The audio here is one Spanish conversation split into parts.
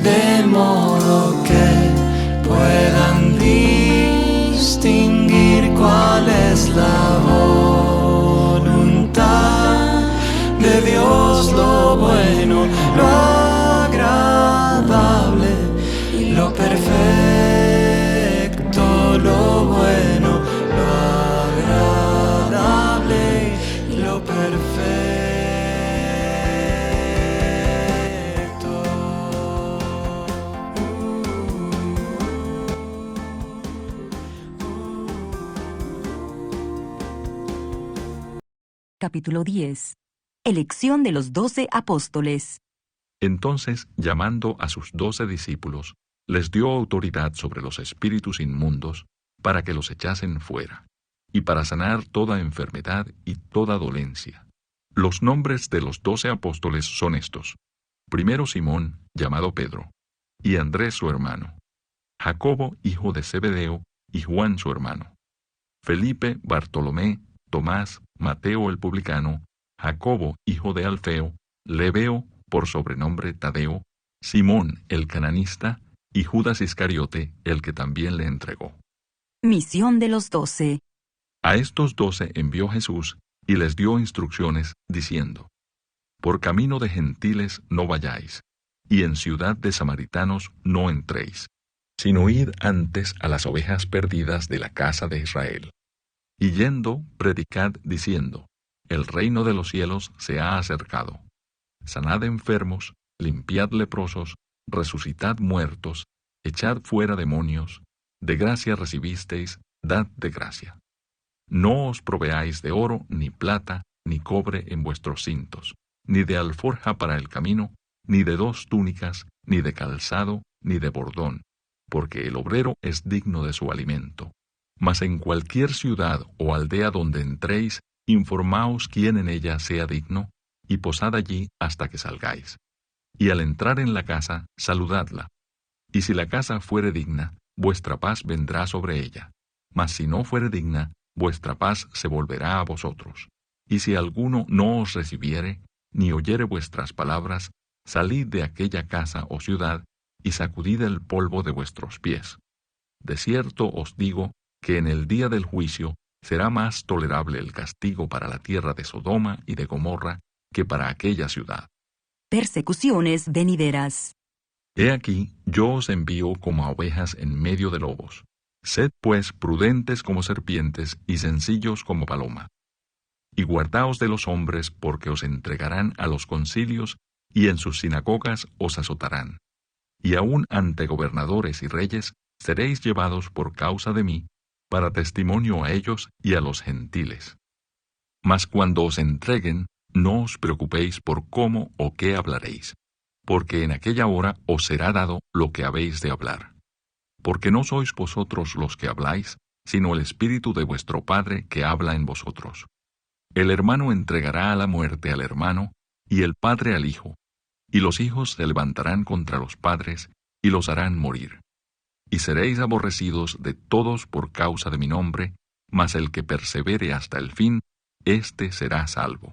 de modo que puedan distinguir cuál es la voluntad de Dios, lo bueno, lo agradable y lo perfecto, lo bueno, lo agradable y lo perfecto. Capítulo 10. Elección de los 12 apóstoles. Entonces, llamando a sus 12 discípulos, les dio autoridad sobre los espíritus inmundos para que los echasen fuera, y para sanar toda enfermedad y toda dolencia. Los nombres de los 12 apóstoles son estos: primero Simón, llamado Pedro, y Andrés su hermano, Jacobo, hijo de Zebedeo, y Juan su hermano, Felipe, Bartolomé, Tomás, Mateo el publicano, Jacobo, hijo de Alfeo, Lebeo, por sobrenombre Tadeo, Simón el cananista, y Judas Iscariote, el que también le entregó. Misión de los 12. A estos 12 envió Jesús, y les dio instrucciones, diciendo: Por camino de gentiles no vayáis, y en ciudad de samaritanos no entréis, sino id antes a las ovejas perdidas de la casa de Israel. Y yendo, predicad diciendo: El reino de los cielos se ha acercado. Sanad enfermos, limpiad leprosos, resucitad muertos, echad fuera demonios, de gracia recibisteis, dad de gracia. No os proveáis de oro, ni plata, ni cobre en vuestros cintos, ni de alforja para el camino, ni de 2 túnicas, ni de calzado, ni de bordón, porque el obrero es digno de su alimento. Mas en cualquier ciudad o aldea donde entréis, informaos quién en ella sea digno, y posad allí hasta que salgáis. Y al entrar en la casa, saludadla. Y si la casa fuere digna, vuestra paz vendrá sobre ella. Mas si no fuere digna, vuestra paz se volverá a vosotros. Y si alguno no os recibiere, ni oyere vuestras palabras, salid de aquella casa o ciudad, y sacudid el polvo de vuestros pies. De cierto os digo, que en el día del juicio será más tolerable el castigo para la tierra de Sodoma y de Gomorra que para aquella ciudad. Persecuciones venideras. He aquí, yo os envío como a ovejas en medio de lobos. Sed pues prudentes como serpientes y sencillos como paloma. Y guardaos de los hombres, porque os entregarán a los concilios, y en sus sinagogas os azotarán. Y aun ante gobernadores y reyes seréis llevados por causa de mí, para testimonio a ellos y a los gentiles. Mas cuando os entreguen, no os preocupéis por cómo o qué hablaréis, porque en aquella hora os será dado lo que habéis de hablar. Porque no sois vosotros los que habláis, sino el Espíritu de vuestro Padre que habla en vosotros. El hermano entregará a la muerte al hermano, y el padre al hijo, y los hijos se levantarán contra los padres, y los harán morir. Y seréis aborrecidos de todos por causa de mi nombre, mas el que persevere hasta el fin, éste será salvo.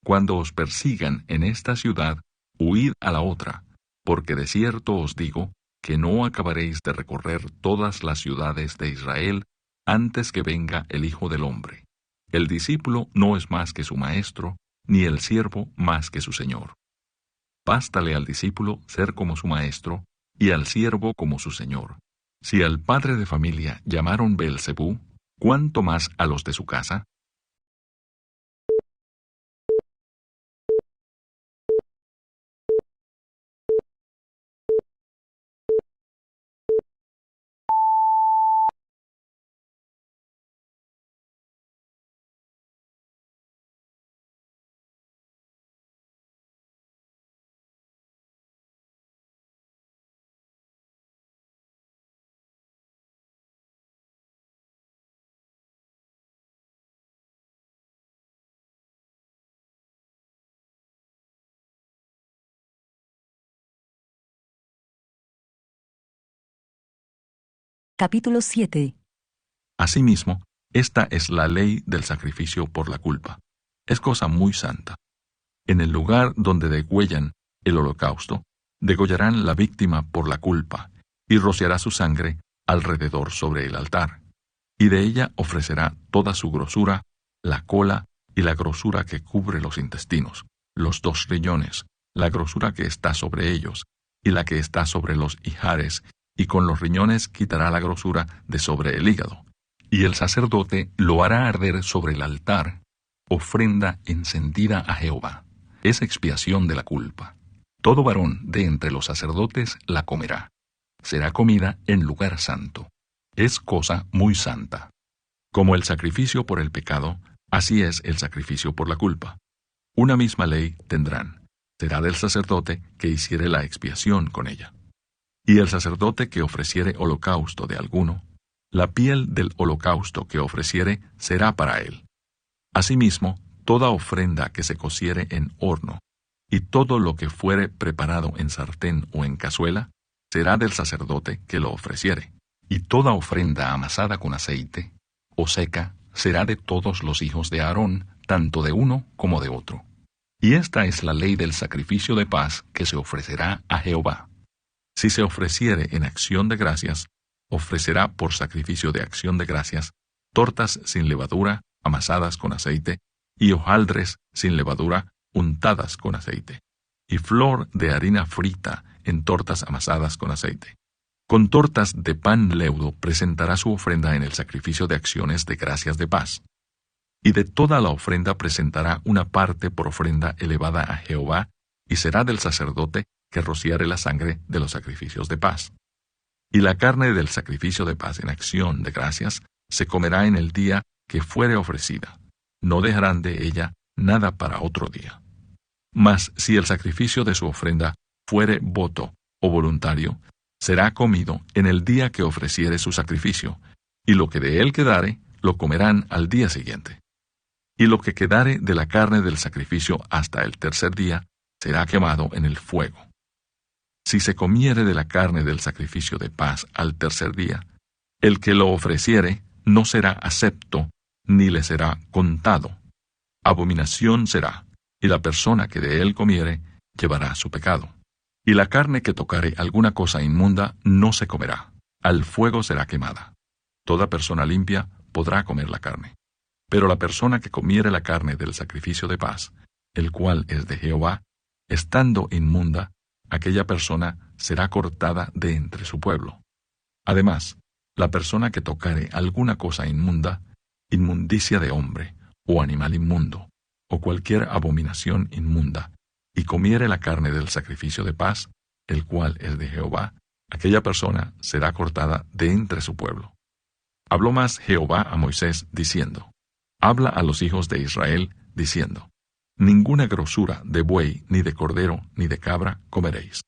Cuando os persigan en esta ciudad, huid a la otra, porque de cierto os digo, que no acabaréis de recorrer todas las ciudades de Israel antes que venga el Hijo del Hombre. El discípulo no es más que su maestro, ni el siervo más que su señor. Bástale al discípulo ser como su maestro, y al siervo como su señor. Si al padre de familia llamaron Beelzebú, ¿cuánto más a los de su casa? Capítulo 7. Asimismo, esta es la ley del sacrificio por la culpa. Es cosa muy santa. En el lugar donde degüellan el holocausto, Degollarán la víctima por la culpa, y rociará su sangre alrededor sobre el altar. Y de ella ofrecerá toda su grosura, la cola y la grosura que cubre los intestinos, los 2 riñones, la grosura que está sobre ellos, y la que está sobre los ijares, y con los riñones quitará la grosura de sobre el hígado. Y el sacerdote lo hará arder sobre el altar, ofrenda encendida a Jehová. Es expiación de la culpa. Todo varón de entre los sacerdotes la comerá. Será comida en lugar santo. Es cosa muy santa. Como el sacrificio por el pecado, así es el sacrificio por la culpa. Una misma ley tendrán. Será del sacerdote que hiciere la expiación con ella. Y el sacerdote que ofreciere holocausto de alguno, la piel del holocausto que ofreciere será para él. Asimismo, toda ofrenda que se cociere en horno, y todo lo que fuere preparado en sartén o en cazuela, será del sacerdote que lo ofreciere. Y toda ofrenda amasada con aceite, o seca, será de todos los hijos de Aarón, tanto de uno como de otro. Y esta es la ley del sacrificio de paz que se ofrecerá a Jehová. Si se ofreciere en acción de gracias, ofrecerá por sacrificio de acción de gracias tortas sin levadura, amasadas con aceite, y hojaldres sin levadura, untadas con aceite, y flor de harina frita en tortas amasadas con aceite. Con tortas de pan leudo presentará su ofrenda en el sacrificio de acciones de gracias de paz. Y de toda la ofrenda presentará una parte por ofrenda elevada a Jehová, y será del sacerdote que rociare la sangre de los sacrificios de paz. Y la carne del sacrificio de paz en acción de gracias se comerá en el día que fuere ofrecida. No dejarán de ella nada para otro día. Mas si el sacrificio de su ofrenda fuere voto o voluntario, será comido en el día que ofreciere su sacrificio, y lo que de él quedare, lo comerán al día siguiente. Y lo que quedare de la carne del sacrificio hasta el tercer día, será quemado en el fuego. Si se comiere de la carne del sacrificio de paz al tercer día, el que lo ofreciere no será acepto, ni le será contado. Abominación será, y la persona que de él comiere llevará su pecado. Y la carne que tocare alguna cosa inmunda no se comerá, al fuego será quemada. Toda persona limpia podrá comer la carne. Pero la persona que comiere la carne del sacrificio de paz, el cual es de Jehová, estando inmunda, aquella persona será cortada de entre su pueblo. Además, la persona que tocare alguna cosa inmunda, inmundicia de hombre, o animal inmundo, o cualquier abominación inmunda, y comiere la carne del sacrificio de paz, el cual es de Jehová, aquella persona será cortada de entre su pueblo. Habló más Jehová a Moisés, diciendo: Habla a los hijos de Israel, diciendo: Ninguna grosura de buey, ni de cordero, ni de cabra comeréis.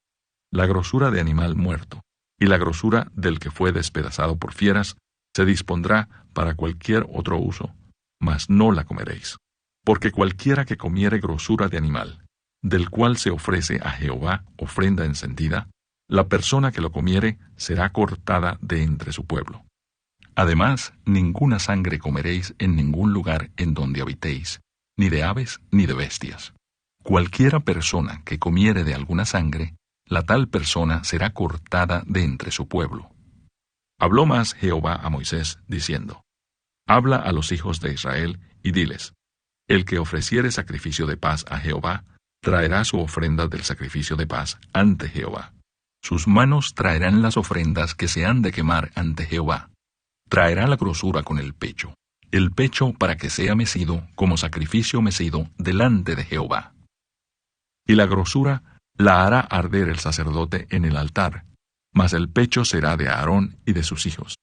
La grosura de animal muerto, y la grosura del que fue despedazado por fieras, se dispondrá para cualquier otro uso, mas no la comeréis. Porque cualquiera que comiere grosura de animal, del cual se ofrece a Jehová ofrenda encendida, la persona que lo comiere será cortada de entre su pueblo. Además, ninguna sangre comeréis en ningún lugar en donde habitéis, ni de aves ni de bestias. Cualquiera persona que comiere de alguna sangre, la tal persona será cortada de entre su pueblo. Habló más Jehová a Moisés, diciendo: Habla a los hijos de Israel, y diles: El que ofreciere sacrificio de paz a Jehová, traerá su ofrenda del sacrificio de paz ante Jehová. Sus manos traerán las ofrendas que se han de quemar ante Jehová. Traerá la grosura con el pecho para que sea mecido como sacrificio mecido delante de Jehová. Y la grosura la hará arder el sacerdote en el altar, mas el pecho será de Aarón y de sus hijos.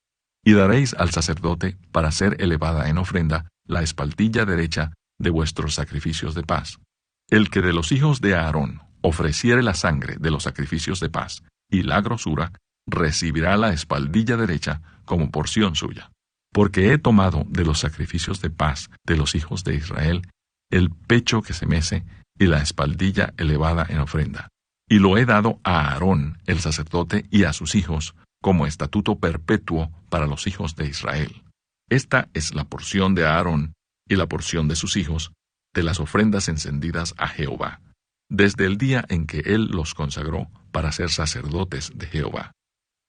Y daréis al sacerdote para ser elevada en ofrenda la espaldilla derecha de vuestros sacrificios de paz. El que de los hijos de Aarón ofreciere la sangre de los sacrificios de paz y la grosura, recibirá la espaldilla derecha como porción suya. Porque he tomado de los sacrificios de paz de los hijos de Israel el pecho que se mece y la espaldilla elevada en ofrenda, y lo he dado a Aarón el sacerdote y a sus hijos como estatuto perpetuo para los hijos de Israel. Esta es la porción de Aarón y la porción de sus hijos de las ofrendas encendidas a Jehová, desde el día en que él los consagró para para ser sacerdotes de Jehová,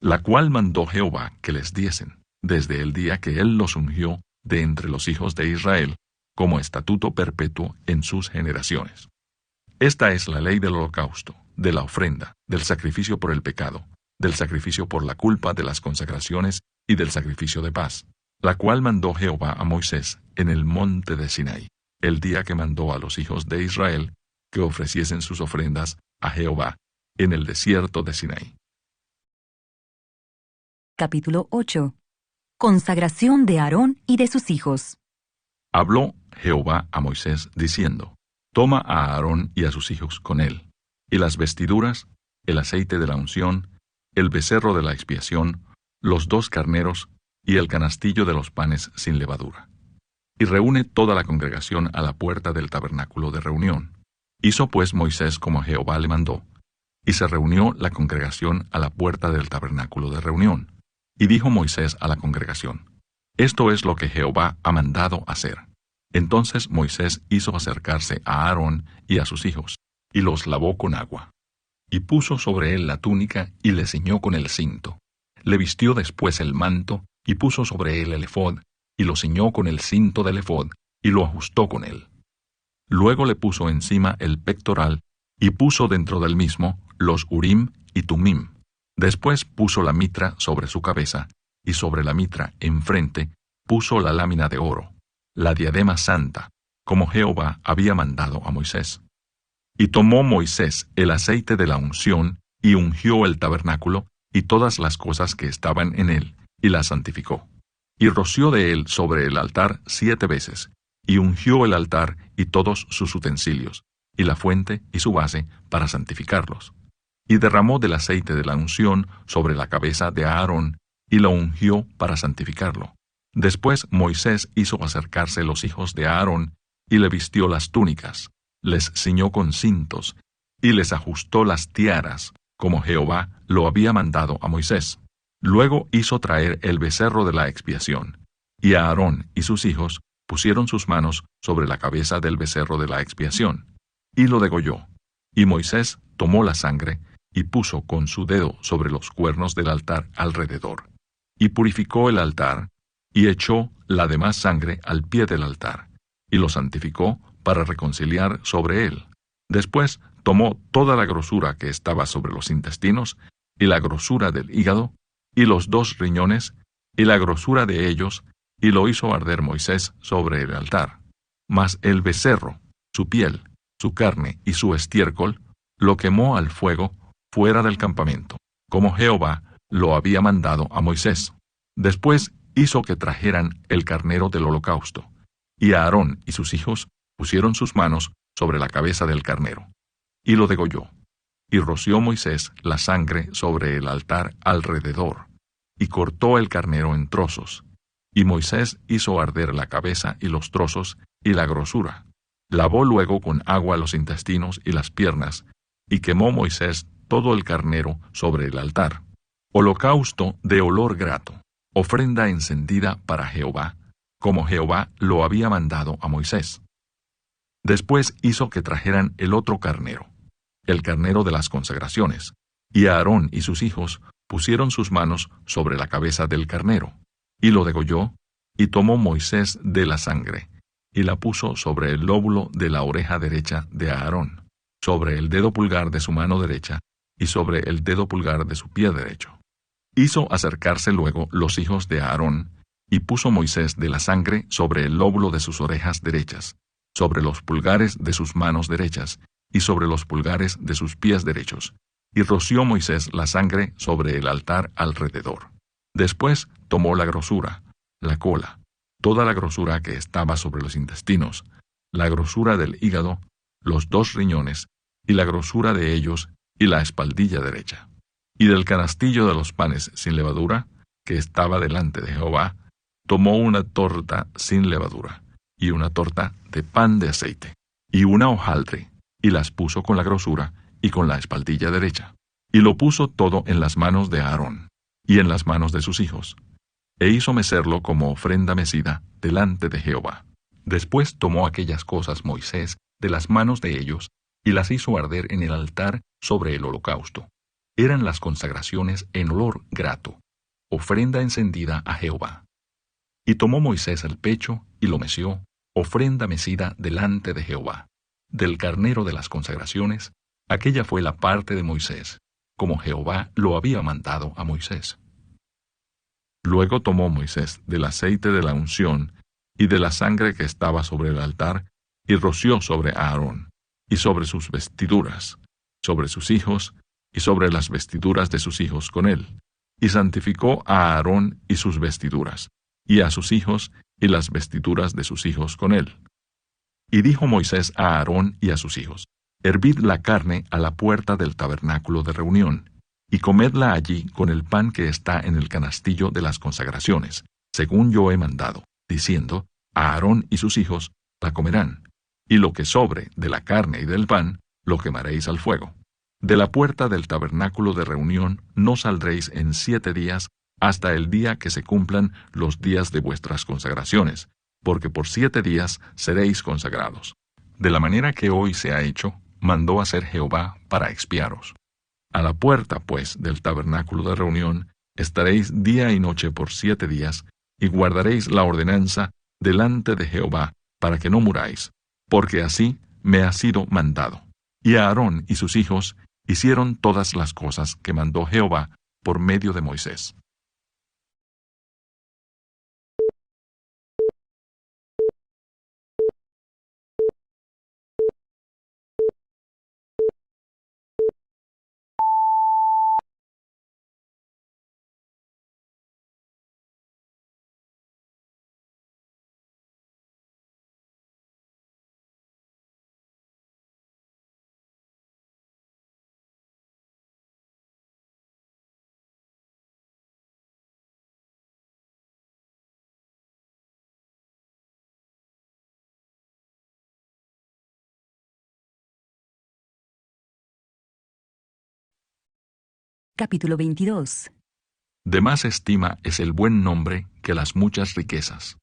la cual mandó Jehová que les diesen, desde el día que él los ungió de entre los hijos de Israel, como estatuto perpetuo en sus generaciones. Esta es la ley del holocausto, de la ofrenda, del sacrificio por el pecado, del sacrificio por la culpa, de las consagraciones y del sacrificio de paz, la cual mandó Jehová a Moisés en el monte de Sinaí, el día que mandó a los hijos de Israel que ofreciesen sus ofrendas a Jehová en el desierto de Sinaí. Capítulo 8. Consagración de Aarón y de sus hijos. Habló Jehová a Moisés diciendo: Toma a Aarón y a sus hijos con él, y las vestiduras, el aceite de la unción, el becerro de la expiación, los 2 carneros y el canastillo de los panes sin levadura. Y reúne toda la congregación a la puerta del tabernáculo de reunión. Hizo pues Moisés como Jehová le mandó, y se reunió la congregación a la puerta del tabernáculo de reunión. Y dijo Moisés a la congregación: Esto es lo que Jehová ha mandado hacer. Entonces Moisés hizo acercarse a Aarón y a sus hijos, y los lavó con agua. Y puso sobre él la túnica y le ciñó con el cinto. Le vistió después el manto, y puso sobre él el ephod, y lo ciñó con el cinto del ephod, y lo ajustó con él. Luego le puso encima el pectoral, y puso dentro del mismo los Urim y Tumim. Después puso la mitra sobre su cabeza, y sobre la mitra enfrente puso la lámina de oro, la diadema santa, como Jehová había mandado a Moisés. Y tomó Moisés el aceite de la unción, y ungió el tabernáculo, y todas las cosas que estaban en él, y las santificó. Y roció de él sobre el altar 7 veces, y ungió el altar y todos sus utensilios, y la fuente y su base, para santificarlos. Y derramó del aceite de la unción sobre la cabeza de Aarón, y lo ungió para santificarlo. Después Moisés hizo acercarse los hijos de Aarón, y le vistió las túnicas, les ciñó con cintos, y les ajustó las tiaras, como Jehová lo había mandado a Moisés. Luego hizo traer el becerro de la expiación, y Aarón y sus hijos pusieron sus manos sobre la cabeza del becerro de la expiación, y lo degolló. Y Moisés tomó la sangre, y puso con su dedo sobre los cuernos del altar alrededor, y purificó el altar, y echó la demás sangre al pie del altar, y lo santificó para reconciliar sobre él. Después tomó toda la grosura que estaba sobre los intestinos, y la grosura del hígado, y los 2 riñones, y la grosura de ellos, y lo hizo arder Moisés sobre el altar. Mas el becerro, su piel, su carne y su estiércol, lo quemó al fuego fuera del campamento, como Jehová lo había mandado a Moisés. Después hizo que trajeran el carnero del holocausto, y Aarón y sus hijos pusieron sus manos sobre la cabeza del carnero, y lo degolló. Y roció Moisés la sangre sobre el altar alrededor, y cortó el carnero en trozos. Y Moisés hizo arder la cabeza y los trozos y la grosura. Lavó luego con agua los intestinos y las piernas, y quemó Moisés todo el carnero sobre el altar. Holocausto de olor grato, ofrenda encendida para Jehová, como Jehová lo había mandado a Moisés. Después hizo que trajeran el otro carnero, el carnero de las consagraciones, y Aarón y sus hijos pusieron sus manos sobre la cabeza del carnero, y lo degolló, y tomó Moisés de la sangre, y la puso sobre el lóbulo de la oreja derecha de Aarón, sobre el dedo pulgar de su mano derecha, y sobre el dedo pulgar de su pie derecho. Hizo acercarse luego los hijos de Aarón, y puso Moisés de la sangre sobre el lóbulo de sus orejas derechas, sobre los pulgares de sus manos derechas, y sobre los pulgares de sus pies derechos, y roció Moisés la sangre sobre el altar alrededor. Después tomó la grosura, la cola, toda la grosura que estaba sobre los intestinos, la grosura del hígado, los 2 riñones, y la grosura de ellos, y la espaldilla derecha. Y del canastillo de los panes sin levadura, que estaba delante de Jehová, tomó una torta sin levadura, y una torta de pan de aceite, y una hojaldre, y las puso con la grosura, y con la espaldilla derecha. Y lo puso todo en las manos de Aarón, y en las manos de sus hijos, e hizo mecerlo como ofrenda mecida delante de Jehová. Después tomó aquellas cosas Moisés de las manos de ellos, y las hizo arder en el altar sobre el holocausto. eran las consagraciones en olor grato, ofrenda encendida a Jehová. Y tomó Moisés el pecho y lo meció, ofrenda mecida delante de Jehová. Del carnero de las consagraciones, aquella fue la parte de Moisés, como Jehová lo había mandado a Moisés. Luego tomó Moisés del aceite de la unción y de la sangre que estaba sobre el altar, y roció sobre Aarón, y sobre sus vestiduras, sobre sus hijos, y sobre las vestiduras de sus hijos con él, y santificó a Aarón y sus vestiduras, y a sus hijos, y las vestiduras de sus hijos con él. Y dijo Moisés a Aarón y a sus hijos: Hervid la carne a la puerta del tabernáculo de reunión, y comedla allí con el pan que está en el canastillo de las consagraciones, según yo he mandado, diciendo: Aarón y sus hijos la comerán, y lo que sobre de la carne y del pan lo quemaréis al fuego. De la puerta del tabernáculo de reunión no saldréis en 7 días hasta el día que se cumplan los días de vuestras consagraciones, porque por 7 días seréis consagrados. De la manera que hoy se ha hecho, mandó hacer Jehová para expiaros. A la puerta, pues, del tabernáculo de reunión estaréis día y noche por 7 días, y guardaréis la ordenanza delante de Jehová, para que no muráis, porque así me ha sido mandado. Y Aarón y sus hijos hicieron todas las cosas que mandó Jehová por medio de Moisés. Capítulo 22. De más estima es el buen nombre que las muchas riquezas,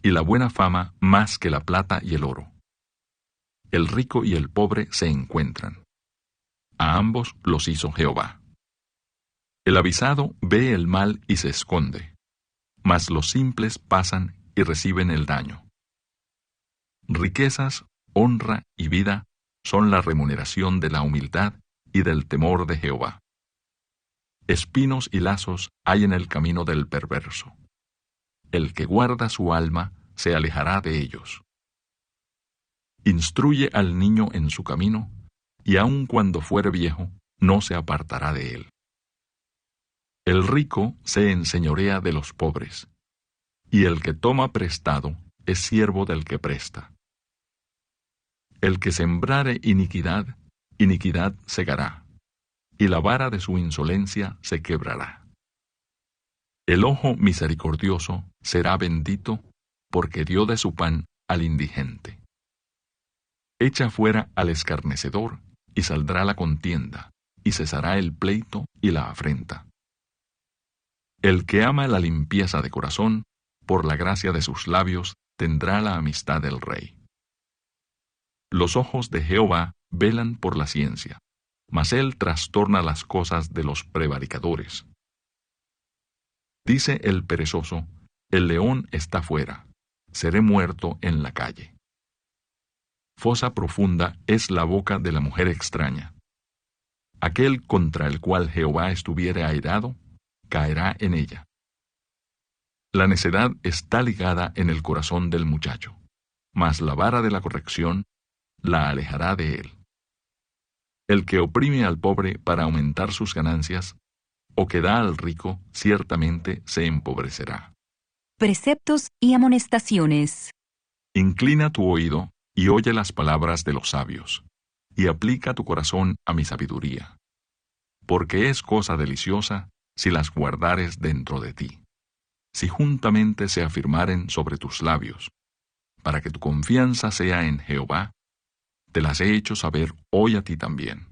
y la buena fama más que la plata y el oro. El rico y el pobre se encuentran. A ambos los hizo Jehová. El avisado ve el mal y se esconde, mas los simples pasan y reciben el daño. Riquezas, honra y vida son la remuneración de la humildad y del temor de Jehová. Espinos y lazos hay en el camino del perverso. El que guarda su alma se alejará de ellos. Instruye al niño en su camino, y aun cuando fuere viejo, no se apartará de él. El rico se enseñorea de los pobres, y el que toma prestado es siervo del que presta. El que sembrare iniquidad, iniquidad segará, y la vara de su insolencia se quebrará. El ojo misericordioso será bendito, porque dio de su pan al indigente. Echa fuera al escarnecedor, y saldrá la contienda, y cesará el pleito y la afrenta. El que ama la limpieza de corazón, por la gracia de sus labios, tendrá la amistad del rey. Los ojos de Jehová velan por la ciencia, mas él trastorna las cosas de los prevaricadores. Dice el perezoso: el león está fuera, seré muerto en la calle. Fosa profunda es la boca de la mujer extraña. Aquel contra el cual Jehová estuviere airado, caerá en ella. La necedad está ligada en el corazón del muchacho, mas la vara de la corrección la alejará de él. El que oprime al pobre para aumentar sus ganancias, o que da al rico, ciertamente se empobrecerá. Preceptos y amonestaciones. Inclina tu oído y oye las palabras de los sabios, y aplica tu corazón a mi sabiduría. Porque es cosa deliciosa si las guardares dentro de ti, si juntamente se afirmaren sobre tus labios, para que tu confianza sea en Jehová. Te las he hecho saber hoy a ti también.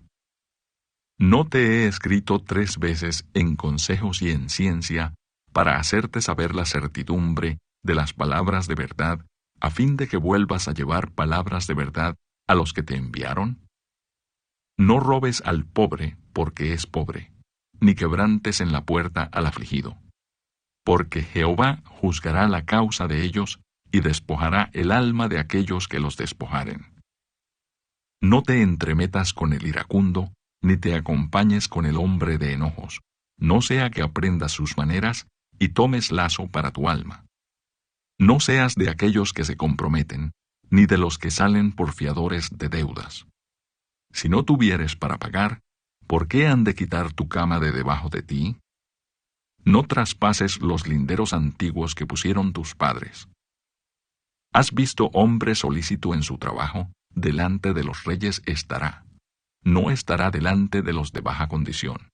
No te he escrito 3 veces en consejos y en ciencia, para hacerte saber la certidumbre de las palabras de verdad, a fin de que vuelvas a llevar palabras de verdad a los que te enviaron? No robes al pobre porque es pobre, ni quebrantes en la puerta al afligido. Porque Jehová juzgará la causa de ellos, y despojará el alma de aquellos que los despojaren. No te entremetas con el iracundo, ni te acompañes con el hombre de enojos, no sea que aprendas sus maneras, y tomes lazo para tu alma. No seas de aquellos que se comprometen, ni de los que salen por fiadores de deudas. Si no tuvieres para pagar, ¿por qué han de quitar tu cama de debajo de ti? No traspases los linderos antiguos que pusieron tus padres. ¿Has visto hombre solícito en su trabajo? Delante de los reyes estará. No estará delante de los de baja condición.